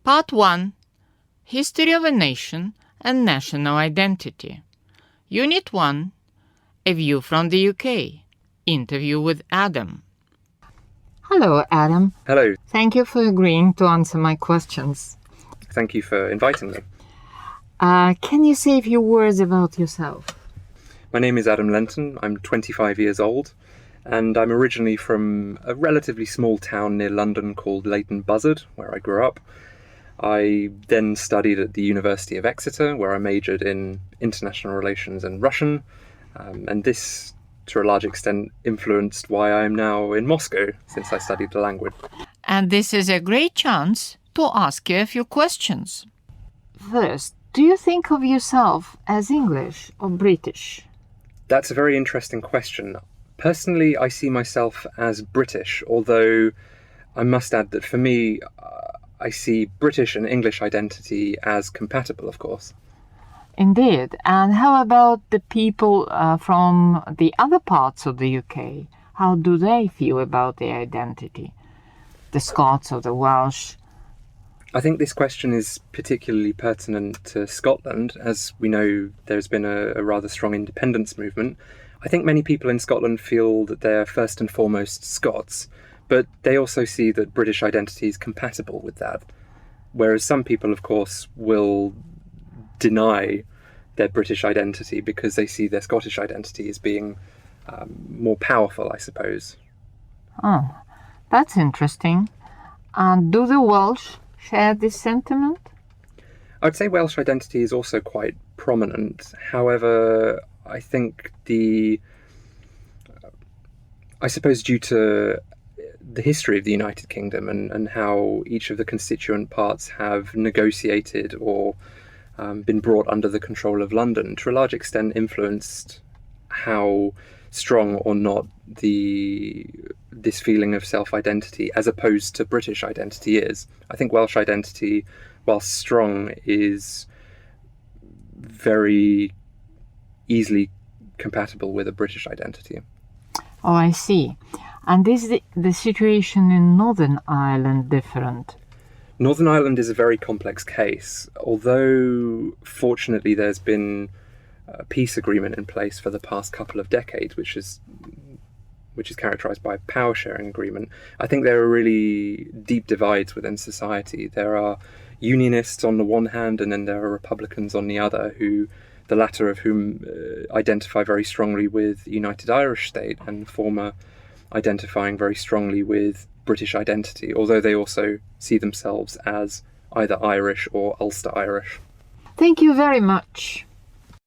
Part 1. History of a Nation and National Identity. Unit 1. A View from the UK. Interview with Adam. Hello, Adam. Hello. Thank you for agreeing to answer my questions. Thank you for inviting me. Can you say a few words about yourself? My name is Adam Lenton. I'm 25 years old, and I'm originally from a relatively small town near London called Leighton Buzzard, where I grew up. I then studied at the University of Exeter, where I majored in international relations and Russian, and this, to a large extent, influenced why I am now in Moscow, since I studied the language. And this is a great chance to ask you a few questions. First, do you think of yourself as English or British? That's a very interesting question. Personally, I see myself as British, although I must add that for me, I see British and English identity as compatible, of course. Indeed. And how about the people from the other parts of the UK? How do they feel about their identity? The Scots or the Welsh? I think this question is particularly pertinent to Scotland, as we know there's been a rather strong independence movement. I think many people in Scotland feel that they're first and foremost Scots, but they also see that British identity is compatible with that. Whereas some people, of course, will deny their British identity because they see their Scottish identity as being more powerful, I suppose. Oh, that's interesting. And do the Welsh share this sentiment? I would say Welsh identity is also quite prominent. However, I think I suppose due to the history of the United Kingdom and how each of the constituent parts have negotiated or been brought under the control of London, to a large extent influenced how strong or not this feeling of self-identity as opposed to British identity is. I think Welsh identity, while strong, is very easily compatible with a British identity. Oh, I see. And is the situation in Northern Ireland different? Northern Ireland is a very complex case. Although, fortunately, there's been a peace agreement in place for the past couple of decades, which is characterised by a power-sharing agreement, I think there are really deep divides within society. There are unionists on the one hand, and then there are Republicans on the other, the latter of whom identify very strongly with the United Irish State, and the former identifying very strongly with British identity, although they also see themselves as either Irish or Ulster Irish. Thank you very much.